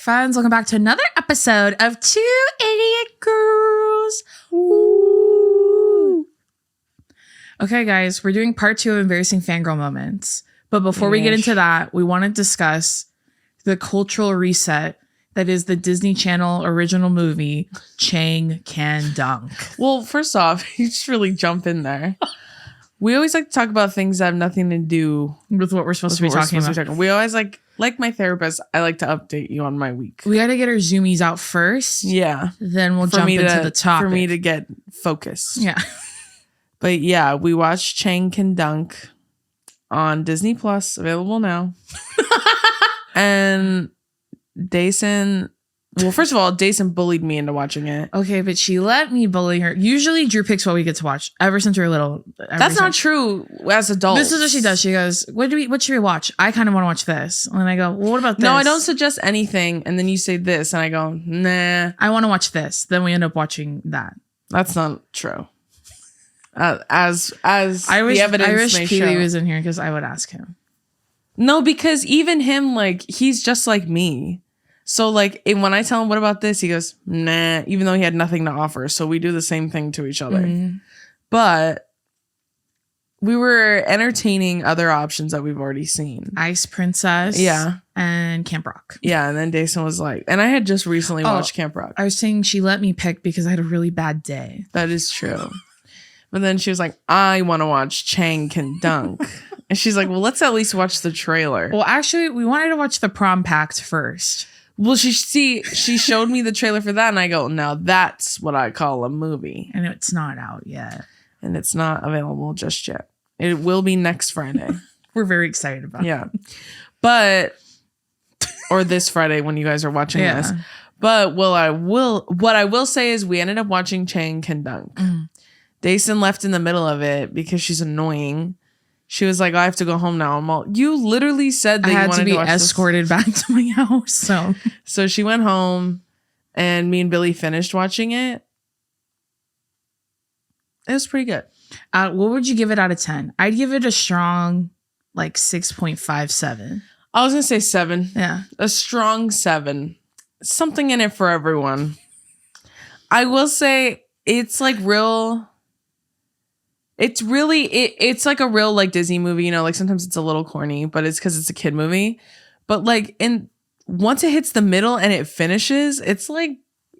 friends? Welcome back to another episode of Two Idiot Girls. Ooh. Okay, guys, we're doing part 2 of embarrassing fangirl moments. But before we get into that, we want to discuss the cultural reset that is the Disney Channel original movie, Chang Can Dunk. Well, first off, you just really jump in there. We always like to talk about things that have nothing to do with what we're supposed to be talking about. We always like my therapist, I like to update you on my week. We got to get our zoomies out first. Yeah. Then we'll jump into the topic. For me to get focused. Yeah. But yeah, we watched Chang Can Dunk on Disney Plus, available now. And Dason, well, first of all, Dason bullied me into watching it. Okay, but she let me bully her. Usually Drew picks what we get to watch ever since we were little. That's not true as adults. This is what she does. She goes, what should we watch? I kind of want to watch this. And then I go, well, what about this? No, I don't suggest anything. And then you say this and I go, nah. I want to watch this. Then we end up watching that. That's not true. As I wish, the evidence I wish may Peely show. was in here because I would ask him. No, because even him, like, he's just like me. So, like, when I tell him, what about this? He goes, nah, even though he had nothing to offer. So we do the same thing to each other. Mm-hmm. But we were entertaining other options that we've already seen. Ice Princess. Yeah. And Camp Rock. Yeah. And then Dason was like, and I had just recently watched Camp Rock. I was saying she let me pick because I had a really bad day. That is true. But then she was like, I want to watch Chang Can Dunk. And she's like, well, let's at least watch the trailer. Well, actually, we wanted to watch the Prom Pact first. Well, she showed me the trailer for that, and I go, now that's what I call a movie. And it's not out yet. And it's not available just yet. It will be next Friday. We're very excited about it. Yeah. But, or this Friday when you guys are watching this. But what I will say is we ended up watching Chang Can Dunk. Mm. Dason left in the middle of it because she's annoying. She was like, I have to go home now. I'm all, you literally said that you wanted to watch escorted back to my house. So she went home and me and Billy finished watching it. It was pretty good. What would you give it out of 10? I'd give it a strong, like 6.57. I was going to say 7. Yeah. A strong 7. Something in it for everyone. I will say it's like real... It's like a real like Disney movie, you know, like sometimes it's a little corny, but it's because it's a kid movie. But like once it hits the middle and it finishes, it's like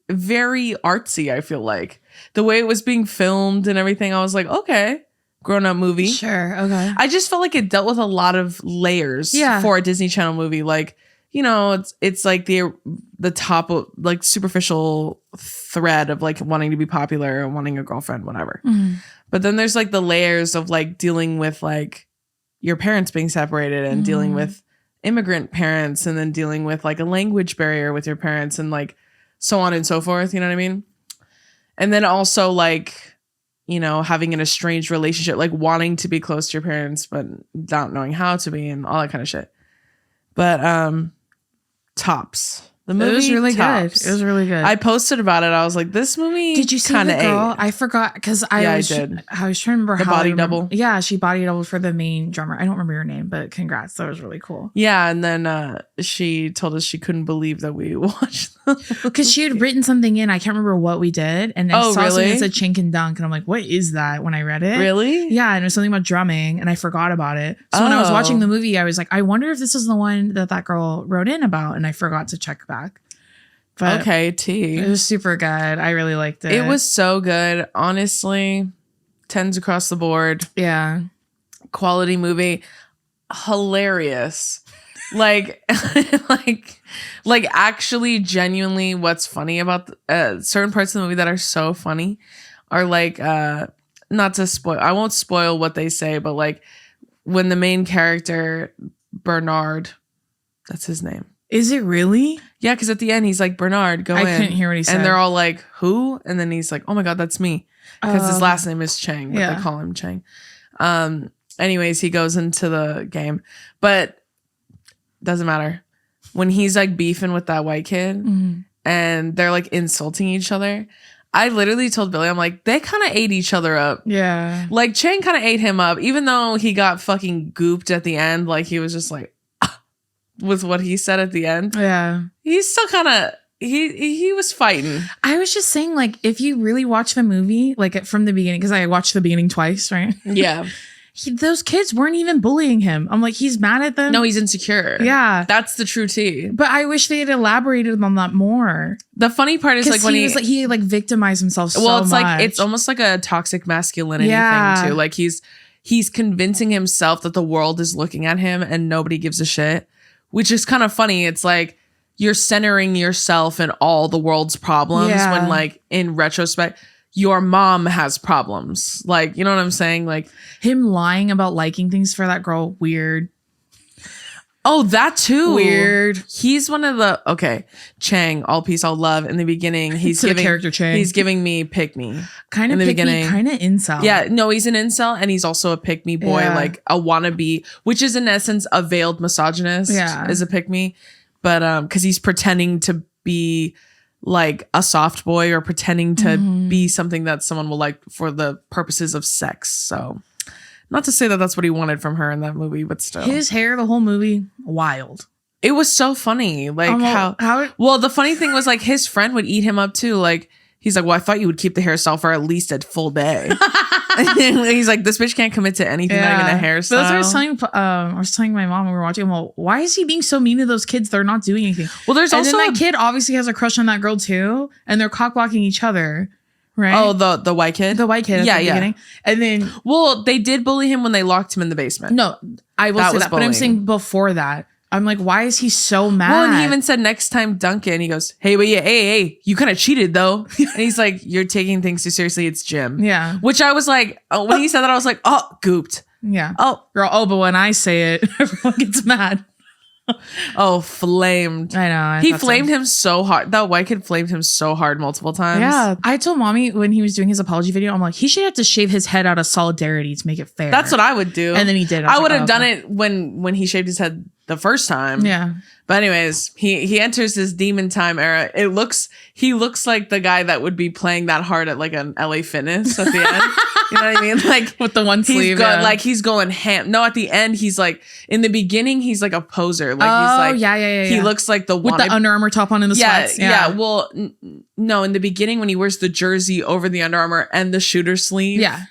very artsy, I feel like. The way it was being filmed and everything, I was like, okay, grown-up movie. Sure, okay. I just felt like it dealt with a lot of layers for a Disney Channel movie. Like, you know, it's like the top of like superficial thread of like wanting to be popular and wanting a girlfriend, whatever. Mm-hmm. But then there's like the layers of like dealing with like your parents being separated and dealing with immigrant parents and then dealing with like a language barrier with your parents and like so on and so forth. You know what I mean? And then also like, you know, having an estranged relationship, like wanting to be close to your parents, but not knowing how to be and all that kind of shit. But tops. The movie was really tops. good. It was really good. I posted about it. I was like, this movie. Did you see the girl? I forgot because I did. I was trying to remember the body double. Yeah, she body doubled for the main drummer. I don't remember her name, but congrats. That was really cool. Yeah, and then she told us she couldn't believe that we watched because she had written something in. I can't remember what we did, and I saw something that said Chang Can Dunk, and I'm like, what is that? When I read it, really? Yeah, and it was something about drumming, and I forgot about it. So when I was watching the movie, I was like, I wonder if this is the one that girl wrote in about, and I forgot to check back. But okay, T. It was super good. I really liked it. It was so good. Honestly, 10s across the board. Yeah. Quality movie. Hilarious. Like actually genuinely what's funny about certain parts of the movie that are so funny are like, not to spoil, I won't spoil what they say, but like when the main character, Bernard, that's his name. Is it really? Yeah, because at the end, he's like, Bernard, go in. I couldn't hear what he said. And they're all like, who? And then he's like, oh my God, that's me. Because his last name is Chang, but they call him Chang. Anyways, he goes into the game. But doesn't matter. When he's like beefing with that white kid and they're like insulting each other, I literally told Billy, I'm like, they kind of ate each other up. Yeah. Like Chang kind of ate him up, even though he got fucking gooped at the end. Like he was just like, with what he said at the end. Yeah. He's still kind of, he was fighting. I was just saying, like, if you really watch the movie, like from the beginning, because I watched the beginning twice, right? Yeah. Those kids weren't even bullying him. I'm like, he's mad at them. No, he's insecure. Yeah. That's the true tea. But I wish they had elaborated on that more. The funny part is like when he victimized himself so much. Well, it's like, it's almost like a toxic masculinity thing too. Like he's convincing himself that the world is looking at him and nobody gives a shit, which is kind of funny. It's like you're centering yourself in all the world's problems when like in retrospect, your mom has problems. Like, you know what I'm saying? Like him lying about liking things for that girl. Weird. Oh, that too. Weird. He's one of the Chang, all peace, all love. In the beginning, he's giving the character Chang. He's giving me pick me. Kind of pick me, kind of incel. Yeah, no, he's an incel and he's also a pick me boy, like a wannabe, which is in essence a veiled misogynist. Yeah, is a pick me, but because he's pretending to be like a soft boy or pretending to be something that someone will like for the purposes of sex. So. Not to say that that's what he wanted from her in that movie, but still. His hair, the whole movie, wild. It was so funny. Like well, the funny thing was like his friend would eat him up too. Like he's like, well, I thought you would keep the hairstyle for at least a full day. He's like, this bitch can't commit to anything not even a hairstyle. So that's what I was telling my mom when we were watching. Well, why is he being so mean to those kids? They're not doing anything. Well, there's also that kid obviously has a crush on that girl too, and they're cock blocking each other. Right. Oh, the white kid? The white kid at the beginning. And then... Well, they did bully him when they locked him in the basement. No, I will say that. Bullying. But I'm saying before that. I'm like, why is he so mad? Well, and he even said next time Duncan, he goes, hey, but yeah, hey, you kind of cheated though. And he's like, you're taking things too seriously. It's Jim. Yeah. Which I was like, when he said that, I was like, oh, gooped. Yeah. Oh, girl. Oh, but when I say it, everyone gets mad. Oh, flamed. I know. He flamed him so hard. That white kid flamed him so hard multiple times. Yeah. I told mommy when he was doing his apology video, I'm like, he should have to shave his head out of solidarity to make it fair. That's what I would do. And then he did. I would have done it when he shaved his head the first time. Yeah. But anyways, he enters his demon time era. He looks like the guy that would be playing that hard at like an LA Fitness at the end. You know what I mean? Like with the one sleeve. Like he's going ham. No, at the end he's like, in the beginning he's like a poser. Like he's like, yeah. He looks like the with the Under Armour top on in the sweats. Yeah. Well, no, in the beginning when he wears the jersey over the Under Armour and the shooter sleeve. Yeah.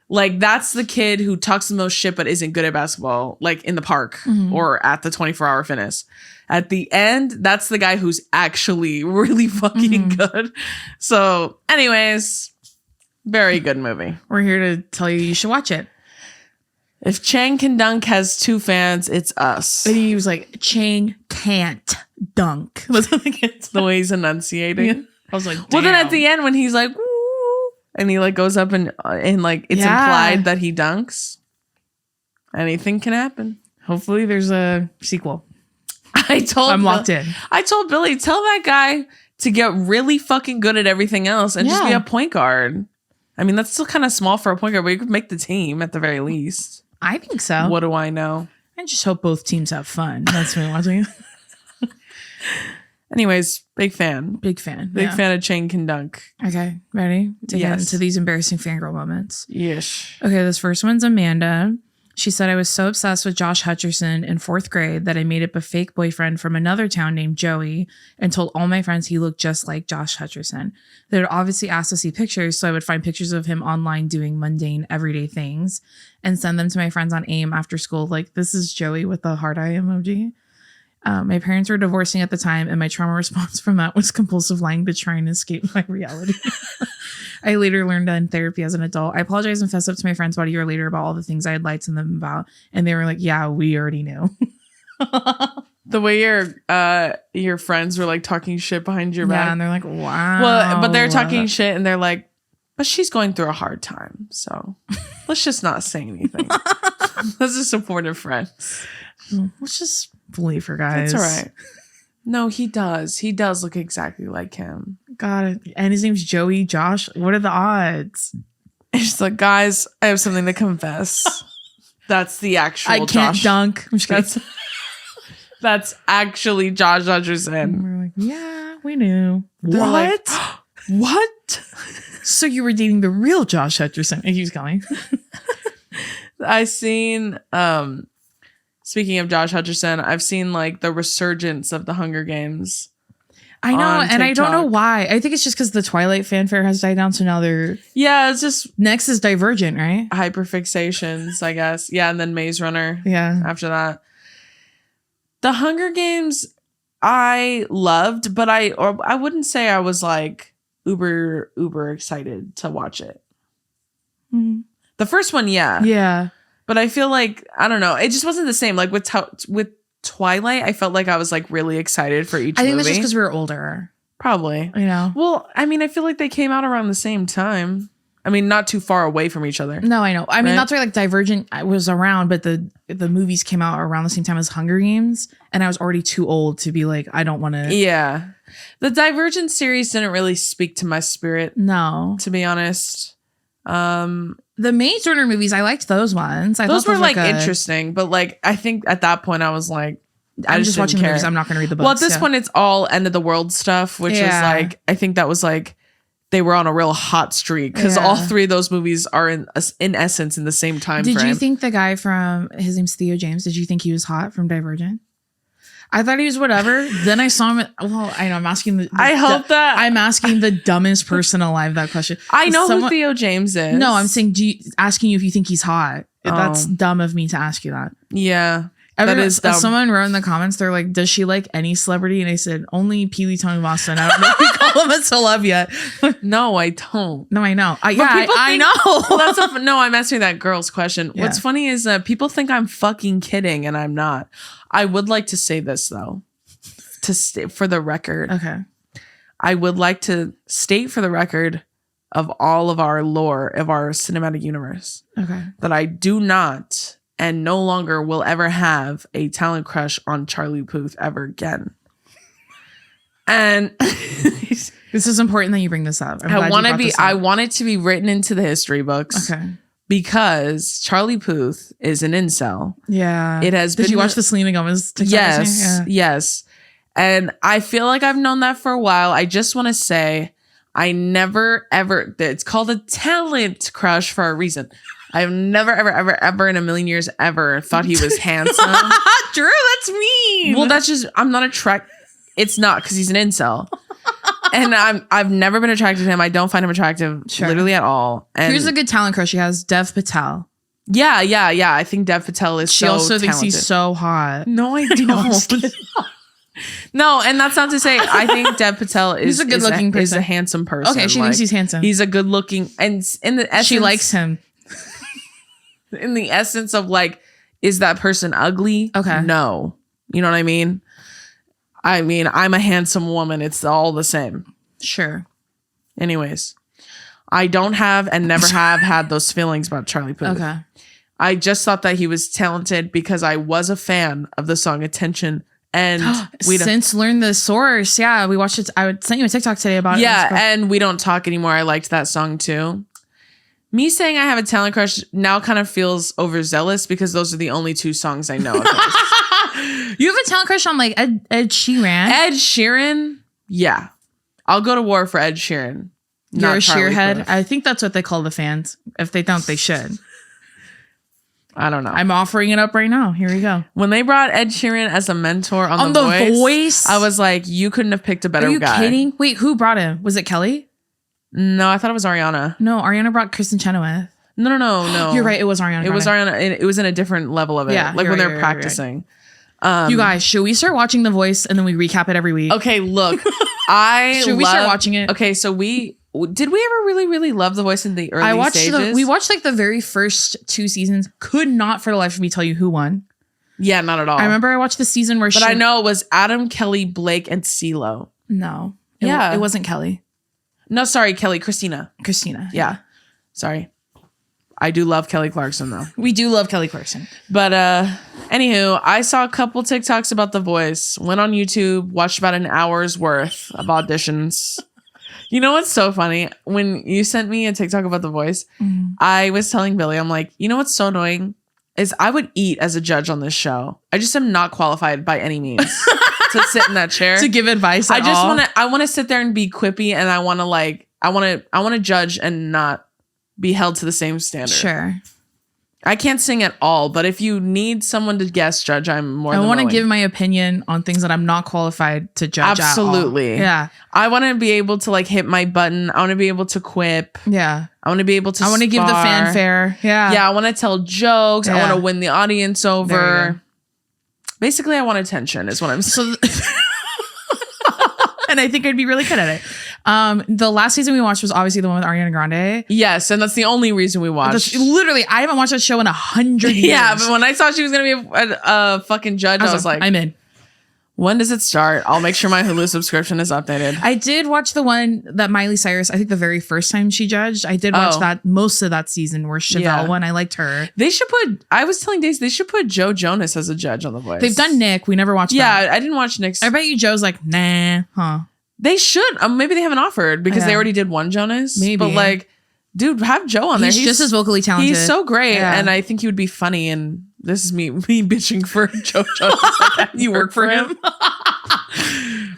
Like that's the kid who talks the most shit but isn't good at basketball, like in the park or at the 24-hour fitness. At the end, that's the guy who's actually really fucking good. So, anyways, very good movie. We're here to tell you should watch it. If Chang Can Dunk has 2 fans, it's us. And he was like, Chang can't dunk. The way he's enunciating. Yeah. I was like, damn. Well, then at the end when he's like, woo, and he like goes up and like it's implied that he dunks, anything can happen. Hopefully there's a sequel. I'm locked in. I told Billy, tell that guy to get really fucking good at everything else and just be a point guard. I mean, that's still kind of small for a point guard, but you could make the team at the very least. I think so. What do I know? I just hope both teams have fun. That's me watching. Anyways, big fan. Big fan. Big fan of Chang Can Dunk. Okay, ready to get into these embarrassing fangirl moments? Yes. Okay, this first one's Amanda. She said, I was so obsessed with Josh Hutcherson in 4th grade that I made up a fake boyfriend from another town named Joey and told all my friends he looked just like Josh Hutcherson. They would obviously ask to see pictures, so I would find pictures of him online doing mundane, everyday things and send them to my friends on AIM after school. Like, this is Joey with the heart eye emoji. My parents were divorcing at the time, and my trauma response from that was compulsive lying to try and escape my reality. I later learned that in therapy as an adult. I apologized and fessed up to my friends about a year later about all the things I had lied to them about, and they were like, yeah, we already knew. The way your friends were like talking shit behind your back. Yeah, and they're like, wow. Well, but they're talking shit, and they're like, but she's going through a hard time, so let's just not say anything. Let's just support her friends. Let's just believe her, guys. That's all right. No, he does. He does look exactly like him. Got it. And his name's Joey Josh. What are the odds? It's like, guys, I have something to confess. That's the actual I can't Josh. Dunk. That's actually Josh Hutcherson. And we're like, yeah, we knew. They're what? Like, what? So you were dating the real Josh Hutcherson. And he was going. I seen speaking of Josh Hutcherson, I've seen like the resurgence of the Hunger Games. I know, and I don't know why. I think it's just because the Twilight fanfare has died down, so now they're... Yeah, it's just... Next is Divergent, right? Hyperfixations, I guess. Yeah, and then Maze Runner. Yeah. After that. The Hunger Games, I loved, but I wouldn't say I was like uber excited to watch it. Mm-hmm. The first one, yeah. Yeah. But I feel like, I don't know, it just wasn't the same. Like with Twilight, I felt like I was like really excited for each movie. I think that's just because we were older. Probably. You know? Well, I mean, I feel like they came out around the same time. I mean, not too far away from each other. No, I know. I mean, that's why like Divergent was around, but the movies came out around the same time as Hunger Games. And I was already too old to be like, I don't want to. Yeah. The Divergent series didn't really speak to my spirit. No. To be honest. The Maze Runner movies, I liked those ones. Those were like interesting, but like I think at that point I was like, I'm just watching the movies. I'm not going to read the books. Well, at this point, it's all end of the world stuff, which is like I think that was like they were on a real hot streak because all three of those movies are in essence in the same time frame. Did you think the guy from his name's Theo James? Did you think he was hot from Divergent? I thought he was whatever. Then I saw him. Well, I know I'm asking I'm asking the dumbest person alive that question. I know who Theo James is. No, I'm saying asking you if you think he's hot. That's dumb of me to ask you that. Yeah. That is dumb. Someone wrote in the comments, they're like, does she like any celebrity? And I said, only Pee Wee Tony Boston. I don't know if we call him a celeb yet. No, I don't. No, I know. I know. No, I'm answering that girl's question. Yeah. What's funny is that people think I'm fucking kidding and I'm not. I would like to say this though, for the record. Okay. I would like to state for the record of all of our lore of our cinematic universe. Okay. That I do not and no longer will ever have a talent crush on Charlie Puth ever again. And this is important that you bring this up. I want it to be written into the history books. Okay. Because Charlie Puth is an incel. Yeah. Did you watch the Selena Gomez TikTok? Yes. And I feel like I've known that for a while. I just want to say I never ever, it's called a talent crush for a reason. I've never, ever in a million years ever thought he was handsome. Drew, that's mean. Well, that's just, I'm not attracted. It's not because he's an incel. And I've never been attracted to him. I don't find him attractive literally at all. And here's a good talent crush. She has Dev Patel. Yeah. I think Dev Patel is she also thinks he's so hot. No, I don't. No, and that's not to say I think Dev Patel is a good looking person. Is a handsome person. Okay, she thinks he's handsome. He's a good looking, and in the essence, she likes him. In the essence of like, is that person ugly? Okay. No. You know what I mean? I mean, I'm a handsome woman. It's all the same. Sure. Anyways, I don't have and never have had those feelings about Charlie Puth. Okay. I just thought that he was talented because I was a fan of the song Attention. And we since learned the source. Yeah, we watched it. I sent you a TikTok today about it. Yeah, and We Don't Talk Anymore. I liked that song too. Me saying I have a talent crush now kind of feels overzealous because those are the only two songs I know of his. You have a talent crush on like Ed Sheeran? Ed Sheeran? Yeah. I'll go to war for Ed Sheeran. You're a sheerhead? I think that's what they call the fans. If they don't, they should. I don't know. I'm offering it up right now. Here we go. When they brought Ed Sheeran as a mentor on The Voice, I was like, you couldn't have picked a better guy. Are you kidding? Wait, who brought him? Was it Kelly? No, I thought it was Ariana. No, Ariana brought Kristen Chenoweth. No. You're right. It was Ariana. It was Ariana. It was in a different level of it. Yeah, like when they're practicing. You guys, should we start watching The Voice and then we recap it every week? Okay, look, should we start watching it? Okay, so did we ever really love The Voice in the early stages? We watched like the very first 2 seasons. Could not for the life of me tell you who won. Yeah, not at all. I remember I watched the season where I know it was Adam, Kelly, Blake, and CeeLo. No. It wasn't Kelly. No, sorry, Kelly. Christina. Yeah. Sorry. I do love Kelly Clarkson though. We do love Kelly Clarkson. But anywho, I saw a couple TikToks about The Voice. Went on YouTube, watched about an hour's worth of auditions. You know what's so funny? When you sent me a TikTok about The Voice, I was telling Billy, I'm like, you know what's so annoying? Is I would eat as a judge on this show. I just am not qualified by any means to sit in that chair. To give advice I want to sit there and be quippy, and I want to judge and not be held to the same standard. Sure. I can't sing at all, but if you need someone to guest judge, I'm more than I want to willing. give my opinion on things that I'm not qualified to judge. Absolutely. Yeah. I want to be able to like hit my button. I want to be able to quip. Yeah. I want to be able to I want to give the fanfare. Yeah. Yeah, I want to tell jokes. I want to win the audience over. Basically, I want attention is what I'm saying. And I think I'd be really good at it. The last season we watched was obviously the one with Ariana Grande. Yes, and that's the only reason we watched. Literally, I haven't watched that show in 100 years. Yeah, but when I saw she was going to be a fucking judge, I was like, I'm in. When does it start? I'll make sure my Hulu subscription is updated. I did watch the one that Miley Cyrus, I think the very first time she judged. I did watch that most of that season where Chevelle won. I liked her. They should put, I was telling Daisy, they should put Joe Jonas as a judge on The Voice. They've done Nick. We never watched that. Yeah, I didn't watch Nick's. I bet you Joe's like, nah, huh? They should. Maybe they haven't offered because they already did one Jonas. Maybe. But like, dude, have Joe on there. He's just as vocally talented. He's so great. Yeah. And I think he would be funny. And this is me bitching for Joe Jonas. Like, you work for him.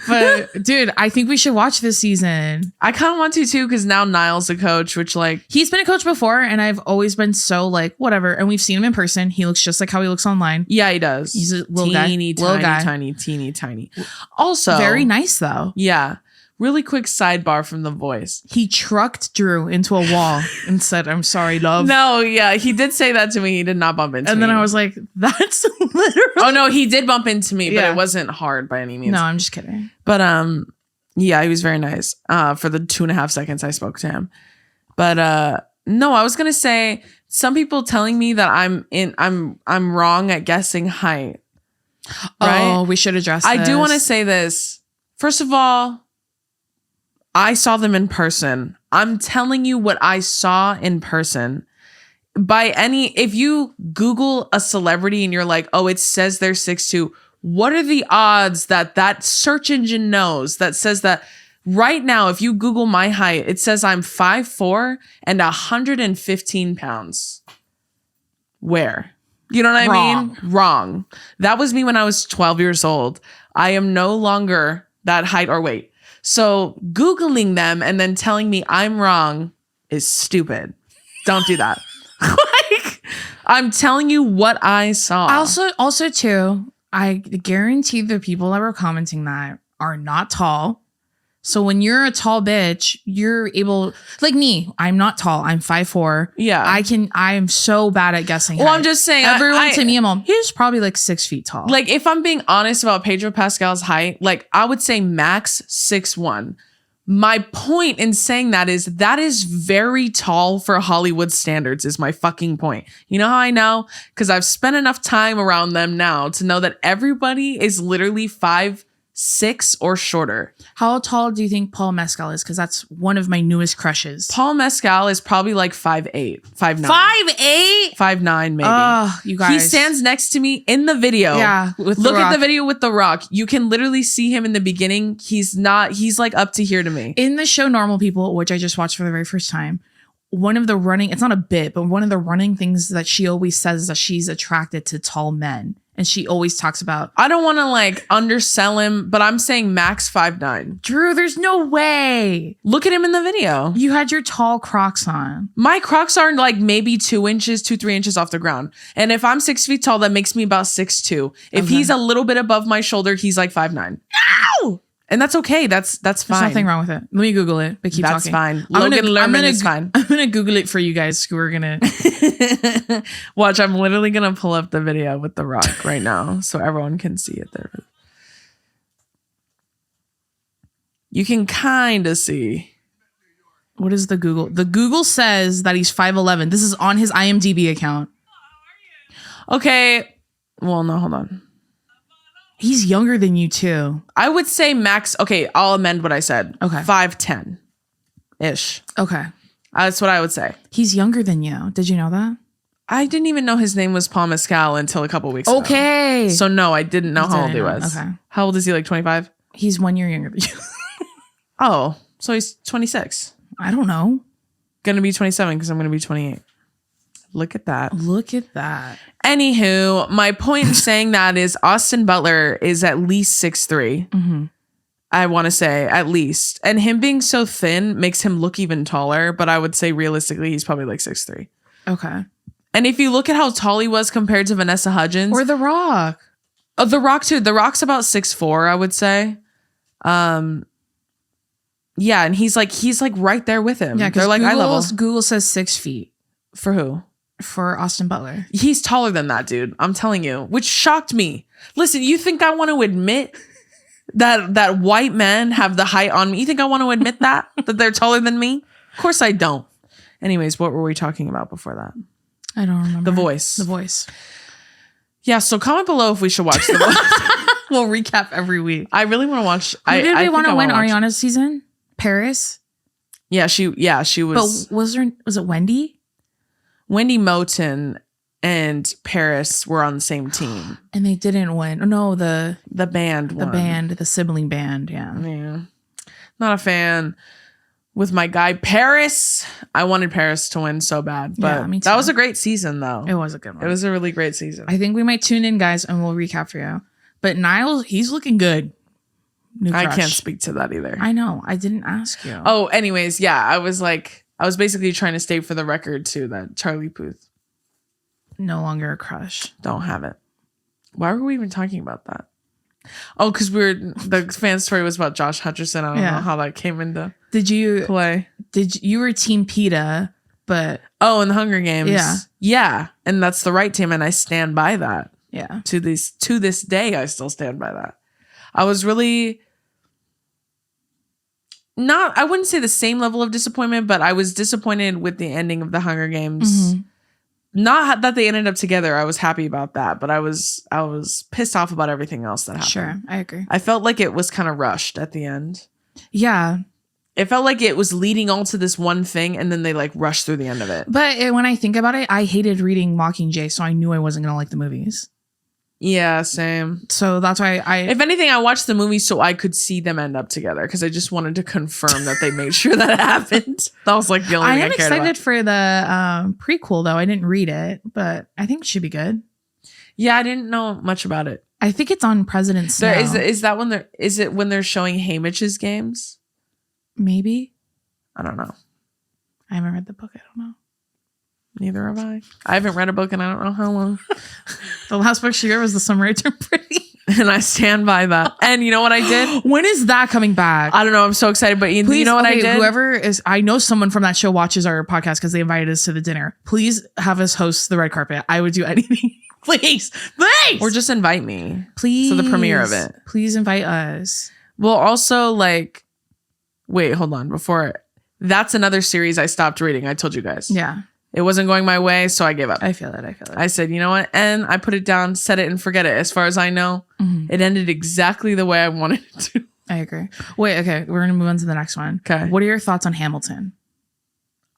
But dude, I think we should watch this season. I kind of want to too, because now Niall's a coach, which like he's been a coach before, and I've always been so like whatever. And we've seen him in person. He looks just like how he looks online. Yeah, he does. He's a little teeny, guy. Tiny. Also, very nice though. Yeah. Really quick sidebar from The Voice. He trucked Drew into a wall and said, "I'm sorry, love." No, yeah, he did say that to me. He did not bump into me. And then I was like, that's literally. Oh no, he did bump into me, but it wasn't hard by any means. No, I'm just kidding. But yeah, he was very nice. For the 2.5 seconds I spoke to him. But no, I was gonna say some people telling me that I'm wrong at guessing height. Right? Oh, we should address this. I do want to say this. First of all, I saw them in person. I'm telling you what I saw in person. If you Google a celebrity and you're like, oh, it says they're 6'2", what are the odds that search engine knows that says that right now, if you Google my height, it says I'm 5'4" and 115 pounds. Where? You know what I mean? Wrong. That was me when I was 12 years old. I am no longer that height or weight. So Googling them and then telling me I'm wrong is stupid. Don't do that. Like, I'm telling you what I saw. Also too, I guarantee the people that were commenting that are not tall. So when you're a tall bitch, you're able, like me, I'm not tall. I'm 5'4". Yeah. I am so bad at guessing. Well, height. I'm just saying. Everyone to me, he's probably like 6 feet tall. Like if I'm being honest about Pedro Pascal's height, like I would say max 6'1". My point in saying that is very tall for Hollywood standards is my fucking point. You know how I know? Because I've spent enough time around them now to know that everybody is literally 5'6" or shorter. How tall do you think Paul Mescal is? Because that's one of my newest crushes. Paul Mescal is probably like 5'8", 5'9". 5'8"? 5'9", maybe. Oh, you guys. He stands next to me in the video. Yeah. Look at the video with The Rock. You can literally see him in the beginning. He's like up to here to me. In the show Normal People, which I just watched for the very first time, one of the running, it's not a bit, but one of the running things that she always says is that she's attracted to tall men. And she always talks about, I don't want to like undersell him, but I'm saying max 5'9". Drew, there's no way. Look at him in the video. You had your tall Crocs on. My Crocs are like maybe 3 inches off the ground. And if I'm 6 feet tall, that makes me about 6'2". If he's a little bit above my shoulder, he's like 5'9". Ow! And that's okay. That's fine. There's nothing wrong with it. Let me Google it, but keep talking. That's fine. Logan Lerman is fine. I'm going to Google it for you guys who are going to. Watch, I'm literally going to pull up the video with The Rock right now so everyone can see it there. You can kind of see. What is the Google? The Google says that he's 5'11". This is on his IMDb account. Okay. Well, no, hold on. He's younger than you too. I would say max. Okay, I'll amend what I said. Okay. 5'10" ish. Okay. That's what I would say. He's younger than you. Did you know that? I didn't even know his name was Paul Mescal until a couple weeks ago. Okay. So no, I didn't know how old he was. Okay. How old is he? Like 25? He's 1 year younger than you. Oh, so he's 26. I don't know. Gonna be 27 because I'm gonna be 28. Look at that. Look at that. Anywho, my point in saying that is Austin Butler is at least 6'3". Mm-hmm. I want to say at least. And him being so thin makes him look even taller. But I would say realistically, he's probably like 6'3". Okay. And if you look at how tall he was compared to Vanessa Hudgens. Or The Rock. Oh, The Rock too. The Rock's about 6'4", I would say. Yeah, and he's like right there with him. Yeah, they're like eye level. Google says 6 feet. For who? For Austin Butler. He's taller than that, dude. I'm telling you, which shocked me. Listen, you think I want to admit that white men have the height on me? You think I want to admit that they're taller than me? Of course I don't. Anyways, what were we talking about before that? I don't remember. The Voice. The Voice. Yeah, so comment below if we should watch The Voice. We'll recap every week. I really want to watch. Who did we want to win Ariana's season? Paris? Yeah, she was. But was it Wendy? Wendy Moten and Paris were on the same team. And they didn't win. No, the band won. The band, the sibling band, yeah. Yeah. Not a fan with my guy Paris. I wanted Paris to win so bad. But yeah, me too. That was a great season though. It was a good one. It was a really great season. I think we might tune in, guys, and we'll recap for you. But Niall, he's looking good. I can't speak to that either. I know. I didn't ask you. Oh, anyways, yeah. I was basically trying to state for the record too that Charlie Puth. No longer a crush. Don't have it. Why were we even talking about that? Oh, because the fan story was about Josh Hutcherson. I don't know how that came into play. You were Team PETA, but in the Hunger Games. Yeah. Yeah. And that's the right team, and I stand by that. Yeah. To this day, I still stand by that. I was really I wouldn't say the same level of disappointment, but I was disappointed with the ending of the Hunger Games. Mm-hmm. Not that they ended up together. I was happy about that, but I was pissed off about everything else that happened. Sure, I agree. I felt like it was kind of rushed at the end. Yeah. It felt like it was leading all to this one thing, and then they rushed through the end of it. But when I think about it, I hated reading Mockingjay, so I knew I wasn't going to like the movies. Yeah, same. So that's why if anything, I watched the movie so I could see them end up together because I just wanted to confirm that they made sure that it happened. That was the only thing I cared about. I am excited for the prequel though. I didn't read it, but I think it should be good. Yeah, I didn't know much about it. I think it's on President Snow. Is it when they're showing Haymitch's games? Maybe. I don't know. I haven't read the book. I don't know. Neither have I. I haven't read a book in I don't know how long. The last book she read was The Summer I Turned Pretty. And I stand by that. And you know what I did? When is that coming back? I don't know. I'm so excited. But you know what I did? Whoever is, I know someone from that show watches our podcast because they invited us to the dinner. Please have us host the red carpet. I would do anything. Please. Or just invite me. Please. To the premiere of it. Please invite us. Well, also wait, hold on. That's another series I stopped reading. I told you guys. Yeah. It wasn't going my way, so I gave up. I feel it. I said, you know what? And I put it down, set it and forget it. As far as I know, It ended exactly the way I wanted it to. I agree. Wait, okay. We're going to move on to the next one. Okay. What are your thoughts on Hamilton?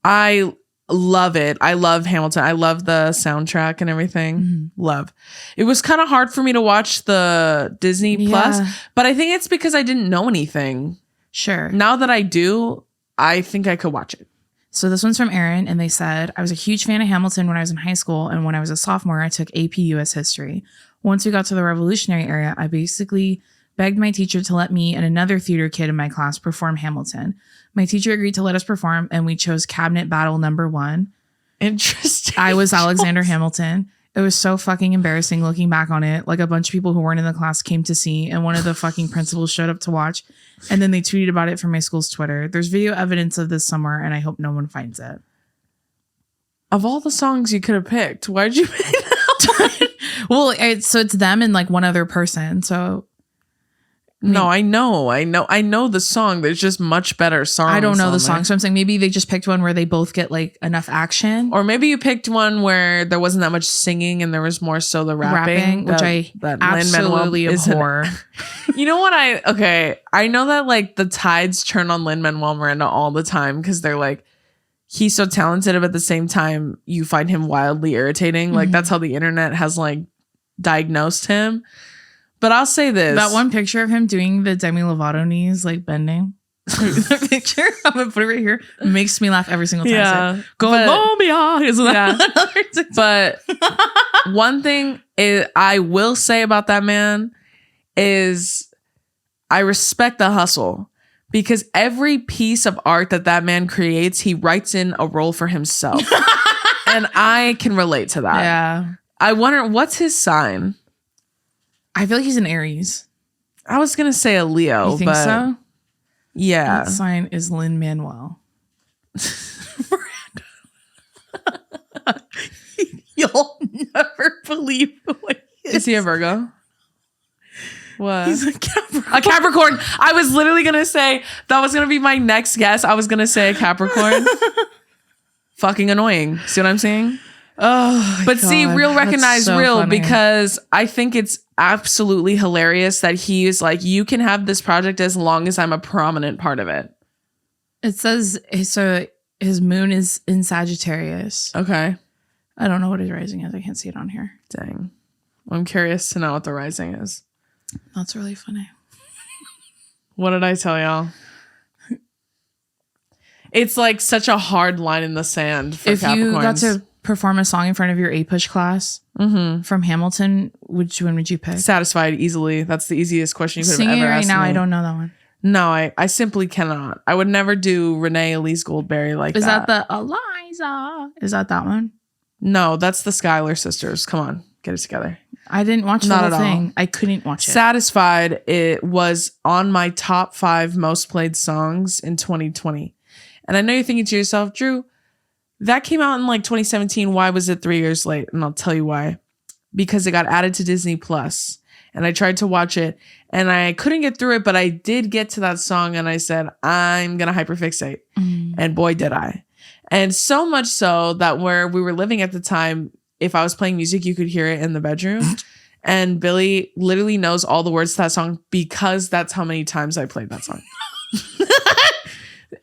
I love it. I love Hamilton. I love the soundtrack and everything. Mm-hmm. Love. It was kind of hard for me to watch the Disney Plus, but I think it's because I didn't know anything. Sure. Now that I do, I think I could watch it. So this one's from Aaron, and they said, I was a huge fan of Hamilton when I was in high school, and when I was a sophomore, I took AP US History. Once we got to the Revolutionary era, I basically begged my teacher to let me and another theater kid in my class perform Hamilton. My teacher agreed to let us perform, and we chose Cabinet Battle number 1. Interesting. I was Alexander Hamilton. It was so fucking embarrassing looking back on it. Like a bunch of people who weren't in the class came to see, and one of the fucking principals showed up to watch. And then they tweeted about it from my school's Twitter. There's video evidence of this somewhere, and I hope no one finds it. Of all the songs you could have picked, why'd you pick that one? Well, it's them and one other person. So no, I know the song. There's just much better songs. I don't know the song, so I'm saying maybe they just picked one where they both get enough action, or maybe you picked one where there wasn't that much singing and there was more so the rapping which I absolutely abhor. You know what? I know that the tides turn on Lin-Manuel Miranda all the time because they're he's so talented, but at the same time you find him wildly irritating. Mm-hmm. That's how the internet has diagnosed him. But I'll say this. That one picture of him doing the Demi Lovato knees, bending. That picture, I'm going to put it right here, makes me laugh every single time. Yeah. Colombia. But one thing I will say about that man is I respect the hustle. Because every piece of art that man creates, he writes in a role for himself. And I can relate to that. Yeah. I wonder, what's his sign? I feel like he's an Aries. I was going to say a Leo. You think so? Yeah. That sign is Lin-Manuel. You'll never believe what he is. Is he a Virgo? What? He's a Capricorn. A Capricorn. I was literally going to say, that was going to be my next guess. I was going to say a Capricorn. Fucking annoying. See what I'm saying? Oh, but God, see, real recognize so real funny. Because I think it's absolutely hilarious that he is like, you can have this project as long as I'm a prominent part of it. It says, so his moon is in Sagittarius. Okay. I don't know what his rising is. I can't see it on here. Dang. I'm curious to know what the rising is. That's really funny. What did I tell y'all? It's like such a hard line in the sand for if Capricorns. you got to perform a song in front of your A-Push class from Hamilton, which one would you pick? Satisfied easily. That's the easiest question you could Sing have it ever right asked now. me. I don't know that one. No, I simply cannot. I would never do Renee Elise Goldberry like that. Is that the Eliza? Is that one? No, that's the Schuyler sisters. Come on, get it together. I didn't watch the Not whole at thing. all. I couldn't watch it. Satisfied, it was on my top 5 most played songs in 2020. And I know you're thinking to yourself, Drew, that came out in like 2017. Why was it 3 years late? And I'll tell you why. Because it got added to Disney Plus. And I tried to watch it and I couldn't get through it, but I did get to that song and I said, I'm going to hyperfixate. And boy, did I. And so much so that where we were living at the time, if I was playing music, you could hear it in the bedroom. And Billy literally knows all the words to that song because that's how many times I played that song.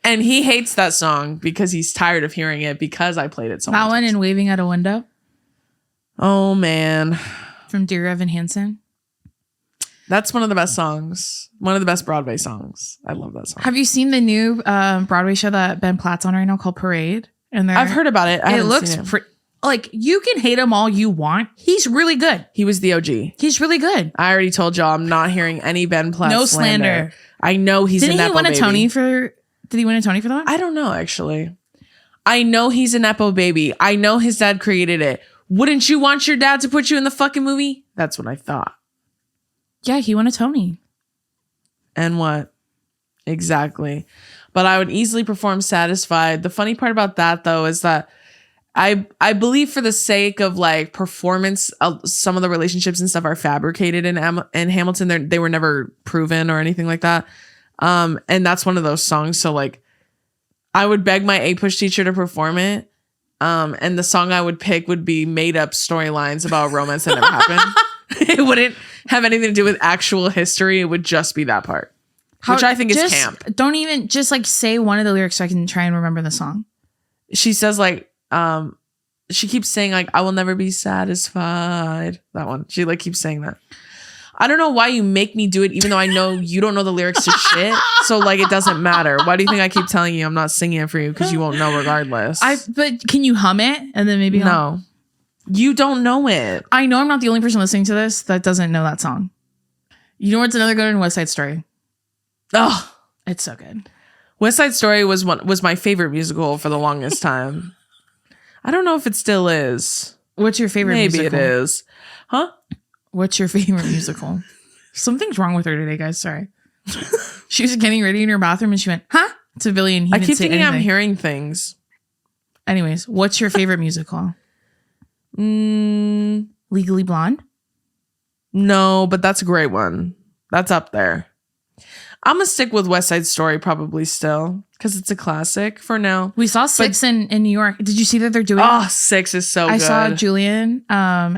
And he hates that song because he's tired of hearing it because I played it so much. That one in Waving at a Window Oh, man. from Dear Evan Hansen. That's one of the best songs. One of the best Broadway songs. I love that song. Have you seen the new Broadway show that Ben Platt's on right now called Parade? And I've heard about it. It looks like you can hate him all you want. He's really good. He was the OG. He's really good. I already told y'all I'm not hearing any Ben Platt No slander. I know he's Didn't a he Nepo win a baby. Tony for? Did he win a Tony for that? I don't know, actually. I know he's a Nepo baby. I know his dad created it. Wouldn't you want your dad to put you in the fucking movie? That's what I thought. Yeah, he won a Tony. And what? Exactly. But I would easily perform Satisfied. The funny part about that, though, is that I believe for the sake of like performance, some of the relationships and stuff are fabricated in Hamilton. They were never proven or anything like that. And that's one of those songs. So like I would beg my A-Push teacher to perform it. And the song I would pick would be made up storylines about romance that never happened. It wouldn't have anything to do with actual history. It would just be that part, which I think is camp. Don't even just like say one of the lyrics so I can try and remember the song. She says like, she keeps saying like, I will never be satisfied. That one. She like keeps saying that. I don't know why you make me do it, even though I know you don't know the lyrics to shit. So like, it doesn't matter. Why do you think I keep telling you I'm not singing it for you? Because you won't know regardless. But can you hum it? And then maybe no. You don't know it. I know I'm not the only person listening to this that doesn't know that song. You know what's another good one? West Side Story. Oh, it's so good. West Side Story was my favorite musical for the longest time. I don't know if it still is. What's your favorite musical? Maybe it is. Huh? What's your favorite musical? Something's wrong with her today, guys. Sorry. She was getting ready in her bathroom and she went, huh? To Billy and he didn't say anything. I keep thinking I'm hearing things. Anyways, what's your favorite musical? Legally Blonde? No, but that's a great one. That's up there. I'm going to stick with West Side Story probably still because it's a classic for now. We saw Six in New York. Did you see that they're doing? Oh, Six is so good. I saw Julian.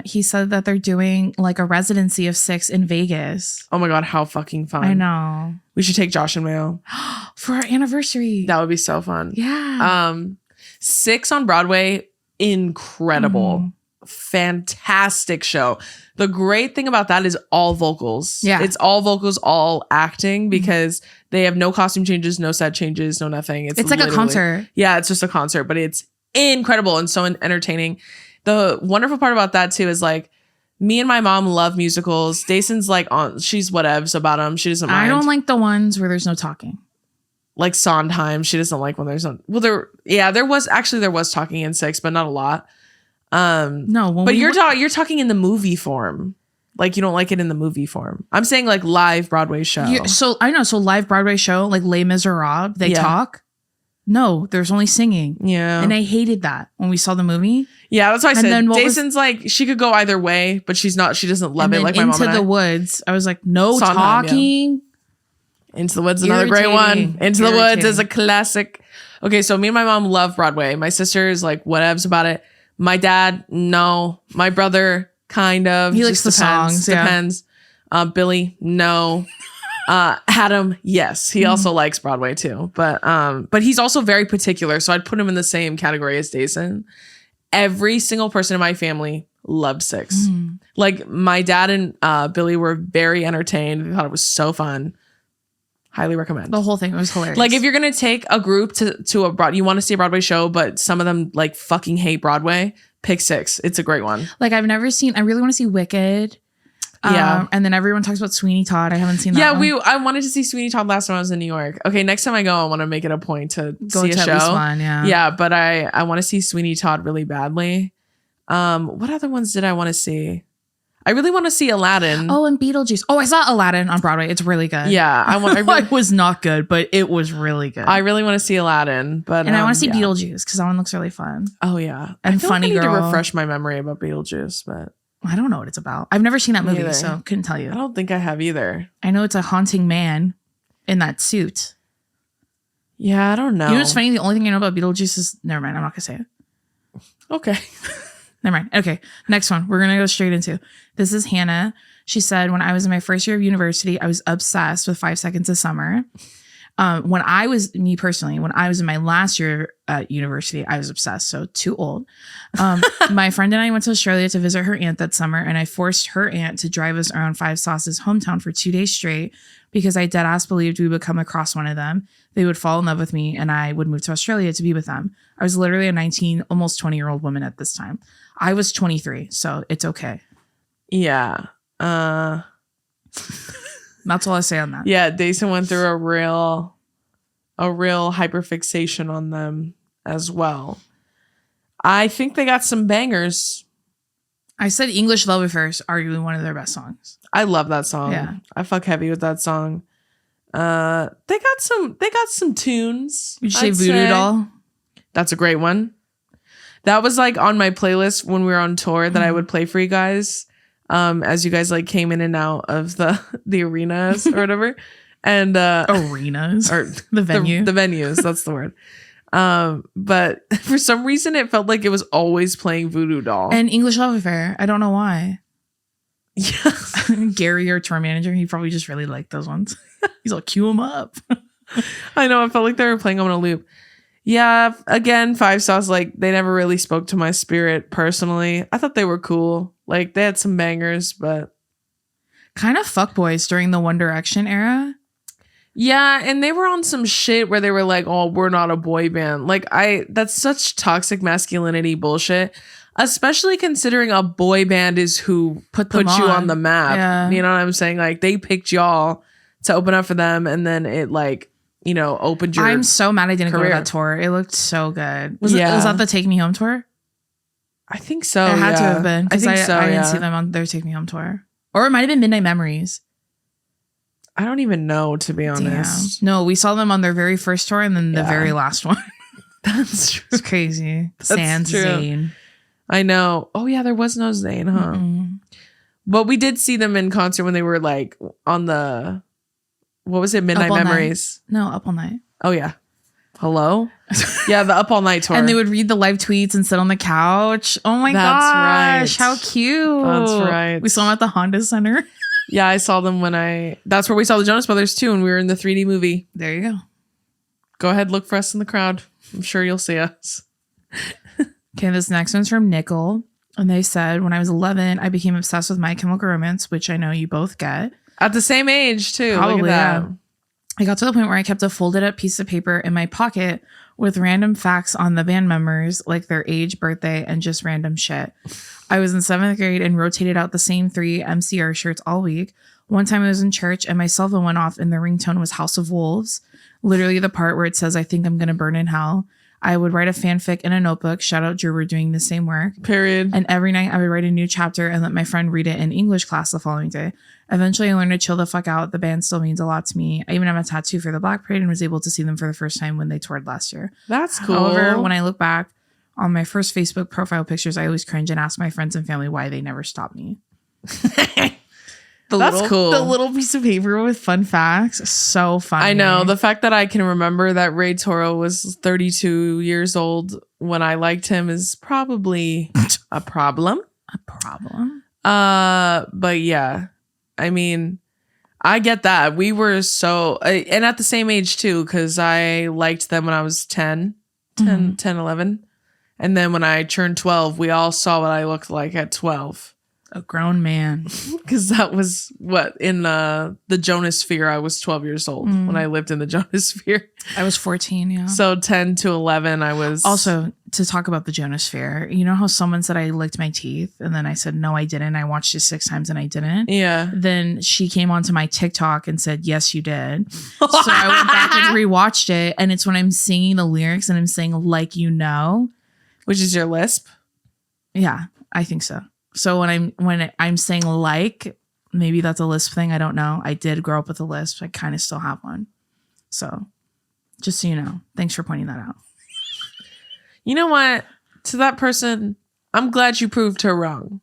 He said that they're doing like a residency of Six in Vegas. Oh my God, how fucking fun. I know. We should take Josh and Mayo. For our anniversary. That would be so fun. Yeah. Six on Broadway, incredible. Fantastic show. The great thing about that is all vocals. Yeah. It's all vocals, all acting because they have no costume changes, no set changes, no nothing. It's like a concert. Yeah, it's just a concert, but it's incredible and so entertaining. The wonderful part about that too is like me and my mom love musicals. Dayson's like she's whatevs about them. She doesn't mind. I don't like the ones where there's no talking. like Sondheim. She doesn't like when there's there was talking in 6, but not a lot. No, but you're talking in the movie form. Like you don't like it in the movie form. I'm saying like live Broadway show. Yeah, so I know. So live Broadway show, like Les Miserables, they talk. No, there's only singing. Yeah. And I hated that when we saw the movie. Yeah, that's why I said Jason's like, she could go either way, but she doesn't love it like my mom and I. Into the Woods. I was like, no Sondheim, talking. Yeah. Into the Woods, another great one. Into the Woods is a classic. Okay, so me and my mom love Broadway. My sister is like, whatevs about it. My dad, no. My brother, kind of. He likes the songs. Depends. Billy, no. Adam, yes. He also likes Broadway too. But he's also very particular. So I'd put him in the same category as Jason. Every single person in my family loved 6. Like my dad and Billy were very entertained. They thought it was so fun. Highly recommend. The whole thing was hilarious. Like if you're gonna take a group to a you want to see a Broadway show, but some of them like fucking hate Broadway, pick 6. It's a great one. Like I really want to see Wicked. Yeah. And then everyone talks about Sweeney Todd. I haven't seen that. Yeah, I wanted to see Sweeney Todd last time I was in New York. Okay, next time I go, I want to make it a point to see a show. At least one, yeah. Yeah, but I want to see Sweeney Todd really badly. What other ones did I want to see? I really want to see Aladdin. Oh, and Beetlejuice. Oh, I saw Aladdin on Broadway. It's really good. Yeah, it was not good, but it was really good. I really want to see Aladdin, but I want to see Beetlejuice because that one looks really fun. Oh yeah, and I feel Funny like I need Girl. to refresh my memory about Beetlejuice, but I don't know what it's about. I've never seen that movie, so couldn't tell you. I don't think I have either. I know it's a haunting man in that suit. Yeah, I don't know. You know what's funny? The only thing I know about Beetlejuice is never mind. I'm not gonna say it. Okay. Never mind. Okay, next one. We're gonna go straight into. This is Hannah. She said, when I was in my first year of university, I was obsessed with 5 Seconds of Summer. When I was in my last year at university, I was obsessed. So too old. My friend and I went to Australia to visit her aunt that summer, and I forced her aunt to drive us around Five Sauce's hometown for 2 days straight because I dead ass believed we would come across one of them. They would fall in love with me, and I would move to Australia to be with them. I was literally a 19, almost 20-year-old woman at this time. I was 23, so it's okay. Yeah. That's all I say on that. Yeah, Jason went through a real hyperfixation on them as well. I think they got some bangers. I said English Love Affairs, arguably one of their best songs. I love that song. Yeah. I fuck heavy with that song. They got some tunes. Would you say Voodoo Doll? That's a great one. That was like on my playlist when we were on tour that I would play for you guys. As you guys like came in and out of the arenas or whatever. And arenas or the venue. The venues, that's the word. But for some reason it felt like it was always playing Voodoo Doll. And English Love Affair. I don't know why. Yeah. Gary, our tour manager, he probably just really liked those ones. He's like, cue them up. I know, I felt like they were playing on a loop. Yeah, again, Five Sauce, like they never really spoke to my spirit personally. I thought they were cool. Like they had some bangers, but kind of fuckboys during the One Direction era. Yeah, and they were on some shit where they were like, "Oh, we're not a boy band." Like that's such toxic masculinity bullshit. Especially considering a boy band is who put you on the map. Yeah. You know what I'm saying? Like they picked y'all to open up for them, and then it like, you know, opened your I'm so mad I didn't career. go to that tour. It looked so good. Was that the Take Me Home tour? I think so. It had to have been. Because I didn't see them them on their Take Me Home tour. Or it might have been Midnight Memories. I don't even know, to be honest. Damn. No, we saw them on their very first tour and then the very last one. That's true. It's crazy. Sans Zayn. I know. Oh yeah, there was no Zayn, huh? Mm-mm. But we did see them in concert when they were like on the, what was it, Midnight Memories? Night. No, Up All Night. Oh yeah. Hello? Yeah, the Up All Night tour. And they would read the live tweets and sit on the couch. Oh my gosh, right. how cute. That's right. We saw them at the Honda Center. Yeah, I saw them that's where we saw the Jonas Brothers too, when we were in the 3D movie. There you go. Go ahead, look for us in the crowd. I'm sure you'll see us. Okay, this next one's from Nickel. And they said, when I was 11, I became obsessed with My Chemical Romance, which I know you both get. At the same age, too. Probably, look at that. Yeah. I got to the point where I kept a folded up piece of paper in my pocket with random facts on the band members, like their age, birthday, and just random shit. I was in 7th grade and rotated out the same 3 MCR shirts all week. One time I was in church and my cell phone went off and the ringtone was House of Wolves. Literally the part where it says, I think I'm going to burn in hell. I would write a fanfic in a notebook. Shout out Drew, we're doing the same work. Period. And every night I would write a new chapter and let my friend read it in English class the following day. Eventually I learned to chill the fuck out. The band still means a lot to me. I even have a tattoo for the Black Parade and was able to see them for the first time when they toured last year. That's cool. However, when I look back on my first Facebook profile pictures, I always cringe and ask my friends and family why they never stopped me. That's cool. The little piece of paper with fun facts. So funny. I know. The fact that I can remember that Ray Toro was 32 years old when I liked him is probably a problem. A problem. But yeah, I mean, I get that. We were and at the same age too, because I liked them when I was 10, 11. And then when I turned 12, we all saw what I looked like at 12. A grown man. Because that was what in the Jonas sphere. I was 12 years old when I lived in the Jonas sphere. I was 14, yeah. So 10 to 11, I was. Also, to talk about the Jonas sphere, you know how someone said I licked my teeth and then I said, no, I didn't. I watched it 6 times and I didn't. Yeah. Then she came onto my TikTok and said, yes, you did. So I went back and rewatched it. And it's when I'm singing the lyrics and I'm saying, like, you know. Which is your lisp? Yeah, I think so. So when I'm saying like, maybe that's a lisp thing. I don't know. I did grow up with a lisp. I kind of still have one. So just so you know, thanks for pointing that out. You know what? To that person, I'm glad you proved her wrong.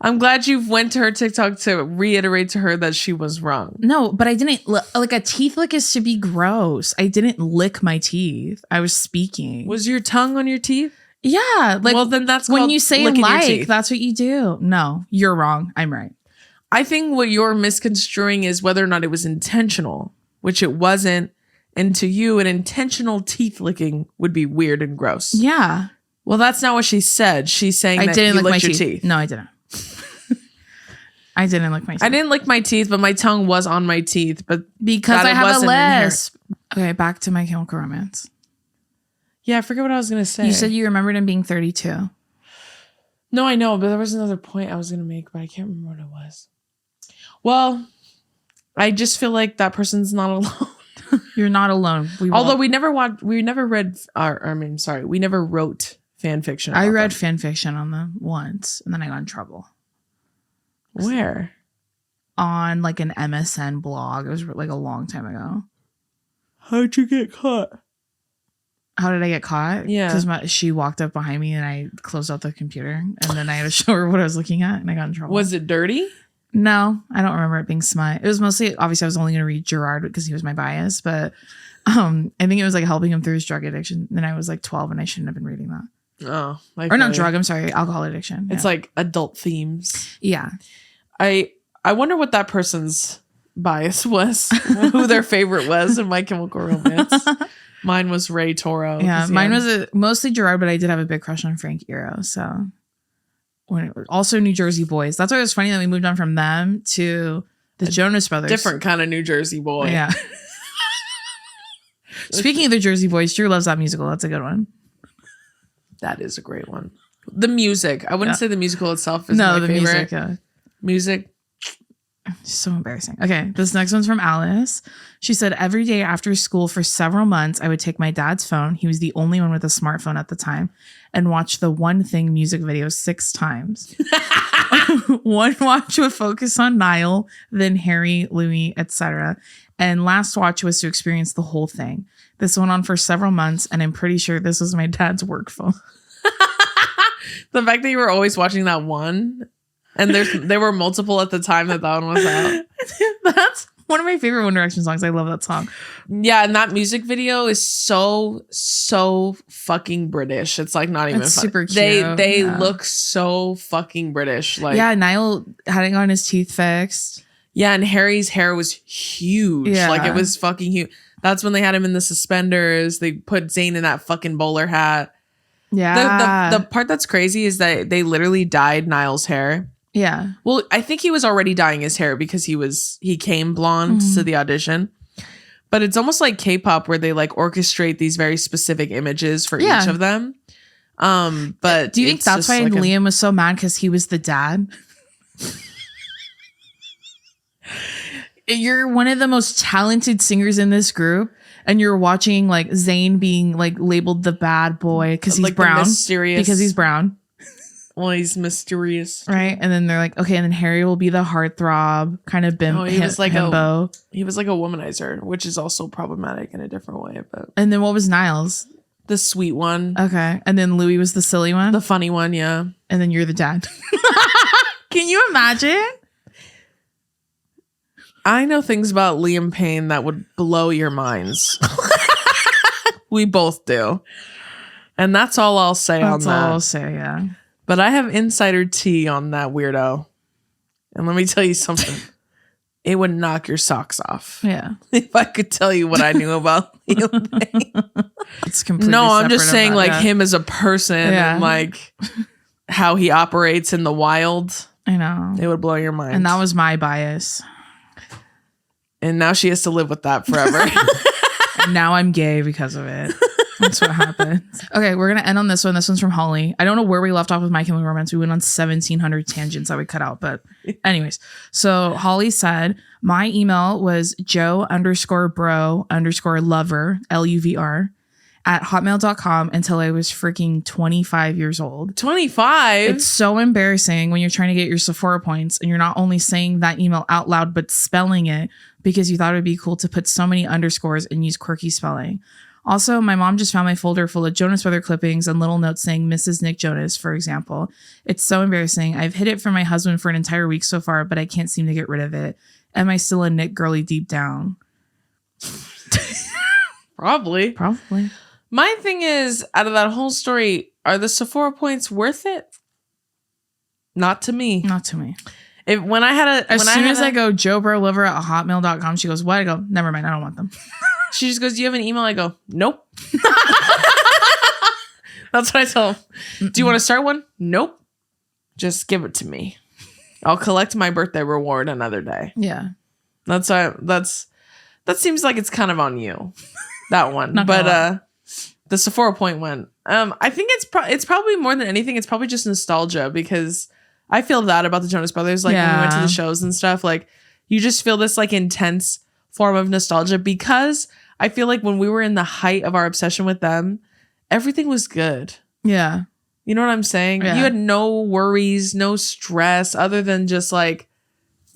I'm glad you went to her TikTok to reiterate to her that she was wrong. No, but I didn't like a teeth lick is to be gross. I didn't lick my teeth. I was speaking. Was your tongue on your teeth? Yeah, like well, then that's when you say like, like, that's what you do. No, you're wrong. I'm right. I think what you're misconstruing is whether or not it was intentional, which it wasn't. And to you, an intentional teeth licking would be weird and gross. Yeah. Well, that's not what she said. She's saying I that didn't you lick my licked your teeth. No, I didn't. I didn't lick my teeth. I didn't lick my teeth, but my tongue was on my teeth. But because I have a lisp. Okay, back to My Chemical Romance. Yeah, I forget what I was going to say. You said you remembered him being 32. No, I know, but there was another point I was going to make, but I can't remember what it was. Well, I just feel like that person's not alone. You're not alone. Although we never wrote fan fiction. I read fan fiction on them once, and then I got in trouble. Where? On like an MSN blog. It was like a long time ago. How'd you get caught? How did I get caught? Yeah. Because she walked up behind me and I closed out the computer and then I had to show her what I was looking at and I got in trouble. Was it dirty? No, I don't remember it being smut. It was mostly, obviously I was only going to read Gerard because he was my bias, but I think it was like helping him through his drug addiction. And I was like 12 and I shouldn't have been reading that. Oh. Or not drug, I'm sorry, alcohol addiction. It's like adult themes. Yeah. I wonder what that person's bias was, who their favorite was in My Chemical Romance. Mine was Ray Toro. Yeah, mine was mostly Gerard, but I did have a big crush on Frank Iero. So also New Jersey boys. That's why it was funny that we moved on from them to the Jonas Brothers. Different kind of New Jersey boy. Yeah. Speaking of the Jersey boys, Drew loves that musical. That's a good one. That is a great one. The music. I wouldn't say the musical itself is my favorite. Music. Yeah. Music. So embarrassing. Okay, this next one's from Alice. She said, every day after school for several months, I would take my dad's phone. He was the only one with a smartphone at the time, and watch the One Thing music video 6 times. One watch would focus on Niall, then Harry, Louis, etc. And last watch was to experience the whole thing. This went on for several months, and I'm pretty sure this was my dad's work phone. The fact that you were always watching that one, and there were multiple at the time that one was out. That's one of my favorite One Direction songs. I love that song. Yeah, and that music video is so fucking British. It's like not even it's funny. Super cute. They look so fucking British. Like, yeah, Niall hadn't gotten his teeth fixed. Yeah, and Harry's hair was huge. Yeah. Like it was fucking huge. That's when they had him in the suspenders. They put Zayn in that fucking bowler hat. Yeah. The part that's crazy is that they literally dyed Niall's hair. Yeah. Well, I think he was already dyeing his hair because he came blonde to the audition. But it's almost like K-pop where they like orchestrate these very specific images for each of them. But do you think that's why Liam was so mad because he was the dad? you're one of the most talented singers in this group, and you're watching like Zayn being like labeled the bad boy because he's like brown. Mysterious. Because he's brown. Well, he's mysterious. Right. And then they're like, okay, and then Harry will be the heartthrob, kind of bimbo. He was like a womanizer, which is also problematic in a different way. But and then what was Niles? The sweet one. Okay. And then Louis was the silly one? The funny one, yeah. And then you're the dad. Can you imagine? I know things about Liam Payne that would blow your minds. We both do. And that's all I'll say on that. That's all I'll say, yeah. But I have insider tea on that weirdo. And let me tell you something. It would knock your socks off. Yeah. If I could tell you what I knew about Liam Payne. It's completely No, I'm just saying that, like him as a person and like how he operates in the wild. I know. It would blow your mind. And that was my bias. And now she has to live with that forever. And now I'm gay because of it. That's what happened. Okay, we're going to end on this one. This one's from Holly. I don't know where we left off with My Chemical Romance. We went on 1,700 tangents that we cut out. But anyways, so Holly said, my email was jo_bro_lover, LUVR, at hotmail.com until I was freaking 25 years old. 25? It's so embarrassing when you're trying to get your Sephora points and you're not only saying that email out loud, but spelling it because you thought it would be cool to put so many underscores and use quirky spelling. Also, my mom just found my folder full of Jonas Brothers clippings and little notes saying Mrs. Nick Jonas, for example. It's so embarrassing. I've hid it from my husband for an entire week so far, but I can't seem to get rid of it. Am I still a Nick girly deep down? Probably. My thing is, out of that whole story, are the Sephora points worth it? Not to me. Not to me. As soon as I go JoBroLuvr at hotmail.com, she goes, what? I go, never mind. I don't want them. She just goes, do you have an email? I go, nope. That's what I tell them. Do you want to start one? Nope. Just give it to me. I'll collect my birthday reward another day. Yeah. That seems like it's kind of on you. That one. But the Sephora point one. I think it's probably more than anything, it's probably just nostalgia because I feel that about the Jonas Brothers. Like when we went to the shows and stuff, like you just feel this like intense form of nostalgia because I feel like when we were in the height of our obsession with them, everything was good. Yeah. You know what I'm saying? Yeah. You had no worries, no stress other than just like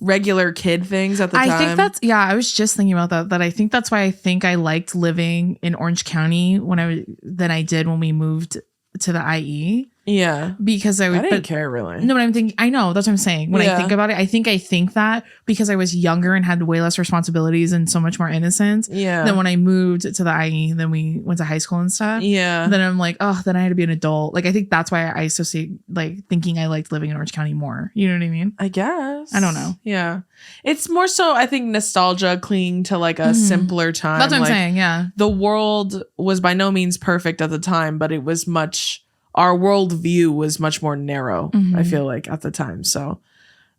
regular kid things at the time. I think I was just thinking about that I think that's why I think I liked living in Orange County than I did when we moved to the IE. Yeah. Because I didn't care really. No, but I'm thinking, I know, that's what I'm saying. When I think about it, I think that because I was younger and had way less responsibilities and so much more innocence. Yeah. Then when I moved to the IE, then we went to high school and stuff. Yeah. Then I'm like, oh, then I had to be an adult. Like, I think that's why I associate like thinking I liked living in Orange County more. You know what I mean? I guess. I don't know. Yeah. It's more so, I think, nostalgia clinging to like a simpler time. That's what I'm saying. Yeah. The world was by no means perfect at the time, but it was our worldview was much more narrow, I feel like, at the time. So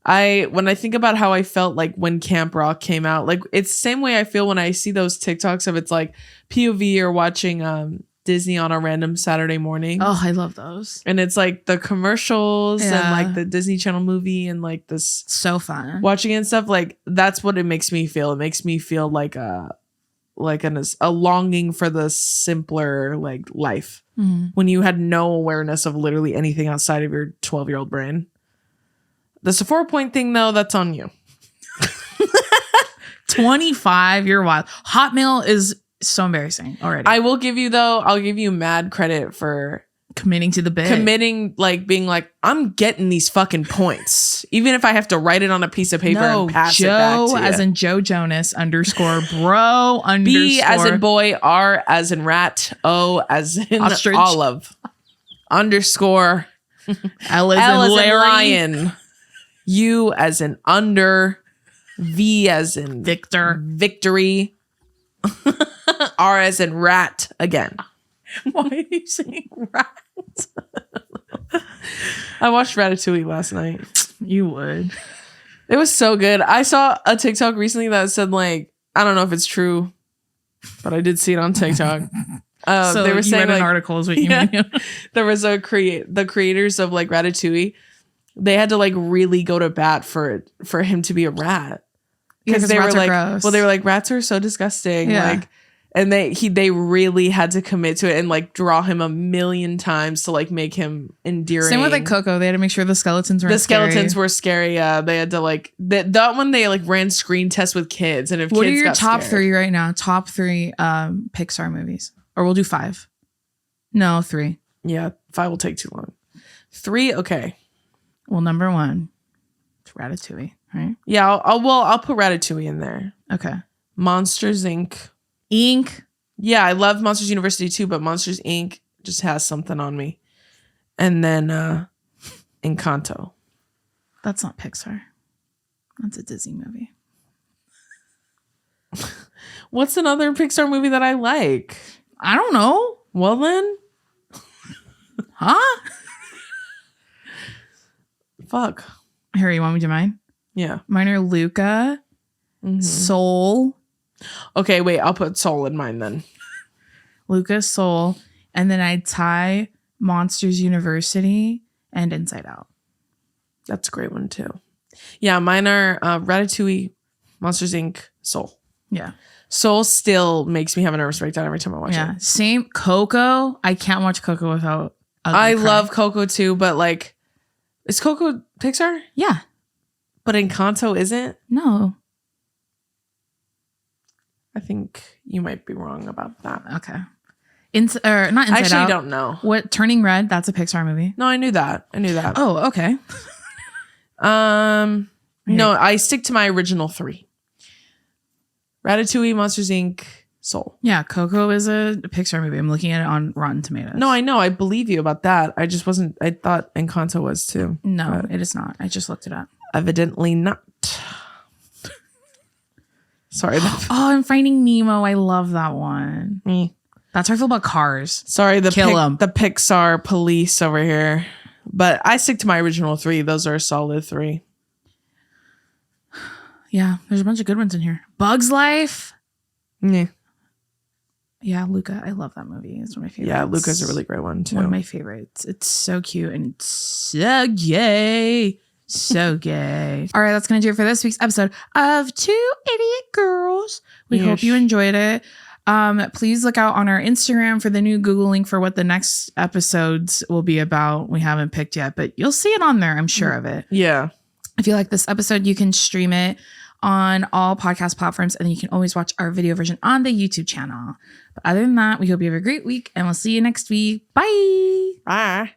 when I think about how I felt like when Camp Rock came out, like it's the same way I feel when I see those TikToks of it's like POV or watching Disney on a random Saturday morning. Oh, I love those. And it's like the commercials and like the Disney Channel movie and like this. So fun. Watching it and stuff, like that's what it makes me feel. It makes me feel like a longing for the simpler like life when you had no awareness of literally anything outside of your 12-year-old brain. The Sephora point thing though, that's on you. 25, you're wild. Hotmail is so embarrassing already. I'll give you mad credit for committing to the bit. Like being like, I'm getting these fucking points. Even if I have to write it on a piece of paper and pass it back to you. As in Joe Jonas _bro _ B as in boy, R as in rat, O as in ostrich, olive, _ L as in lion, U as in under, V as in Victor, victory, R as in rat again. Why are you saying rat? I watched Ratatouille last night. You would. It was so good. I saw a TikTok recently that said like, I don't know if it's true, but I did see it on TikTok. So they were saying read an article is what you mean. There was the creators of like Ratatouille. They had to like really go to bat for him to be a rat. because they were rats are like, gross. well, they were like, rats are so disgusting. Yeah. Like, and they really had to commit to it and like draw him 1,000,000 times to like make him endearing. Same with like Coco. They had to make sure the skeletons were were scary. Yeah, they had to like that one. They like ran screen tests with kids, and if what kids are your got top scared, 3 right now? Top 3 Pixar movies, or we'll do 5. No, 3. Yeah, 5 will take too long. 3, okay. Well, number 1, it's Ratatouille, right? Yeah, I'll put Ratatouille in there. Okay. Monsters Inc. Yeah, I love Monsters University too, but Monsters Inc. just has something on me. And then Encanto. That's not Pixar. That's a Disney movie. What's another Pixar movie that I like? I don't know. Well then. Huh? Fuck. Here, you want me to do mine? Yeah. Mine are Luca, Soul. Okay, wait, I'll put Soul in mine then. Luca, Soul, and then I'd tie Monsters University and Inside Out. That's a great one too. Yeah, mine are Ratatouille, Monsters Inc., Soul. Yeah. Soul still makes me have a nervous breakdown every time I watch it. Same. Coco. I can't watch Coco without I love Coco too, but like, is Coco Pixar? Yeah. But Encanto isn't? No. I think you might be wrong about that. Okay. Not Inside Out. I actually don't know. What? Turning Red? That's a Pixar movie. No, I knew that. Oh, okay. No, I stick to my original 3. Ratatouille, Monsters Inc., Soul. Yeah, Coco is a Pixar movie. I'm looking at it on Rotten Tomatoes. No, I know. I believe you about that. I just wasn't. I thought Encanto was too. No, it is not. I just looked it up. Evidently not. Sorry. Oh, I'm Finding Nemo. I love that one. Me. That's how I feel about Cars. Sorry, the Kill 'em. the Pixar police over here. But I stick to my original 3. Those are a solid 3. Yeah, there's a bunch of good ones in here. Bug's Life. Yeah. Yeah, Luca. I love that movie. It's one of my favorites. Yeah, Luca's a really great one too. One of my favorites. It's so cute and it's so gay. So gay. All right, that's going to do it for this week's episode of Two Idiot Girls. We hope you enjoyed it. Please look out on our Instagram for the new Google link for what the next episodes will be about. We haven't picked yet, but you'll see it on there. I'm sure of it. Yeah. If you like this episode, you can stream it on all podcast platforms, and then you can always watch our video version on the YouTube channel. But other than that, we hope you have a great week, and we'll see you next week. Bye. Bye.